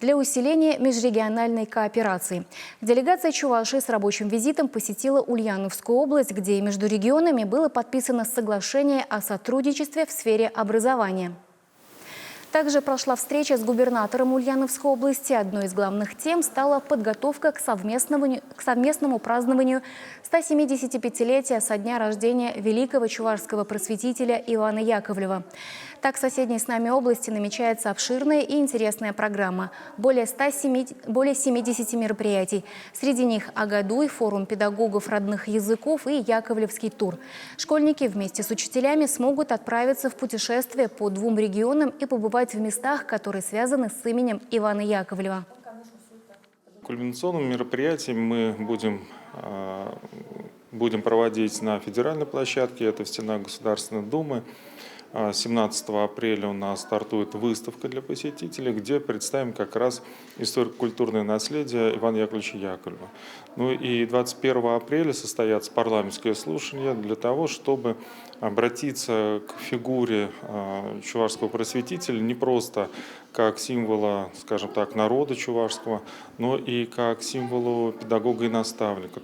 для усиления межрегиональной кооперации. Делегация Чувашии с рабочим визитом посетила Ульяновскую область, где между регионами было подписано соглашение о сотрудничестве в сфере образования. Также прошла встреча с губернатором Ульяновской области. Одной из главных тем стала подготовка к совместному празднованию 175-летия со дня рождения великого чувашского просветителя Ивана Яковлева. Так, в соседней с нами области намечается обширная и интересная программа. Более 70 мероприятий. Среди них Агадуй, форум педагогов родных языков и Яковлевский тур. Школьники вместе с учителями смогут отправиться в путешествие по 2 регионам и побывать в местах, которые связаны с именем Ивана Яковлева. Кульминационным мероприятием мы будем проводить на федеральной площадке, это в стенах Государственной Думы. 17 апреля у нас стартует выставка для посетителей, где представим как раз историко-культурное наследие Ивана Яковлевича Яковлева. Ну и 21 апреля состоятся парламентские слушания для того, чтобы обратиться к фигуре чувашского просветителя не просто как символа, скажем так, народа чувашского, но и как символу педагога и наставника.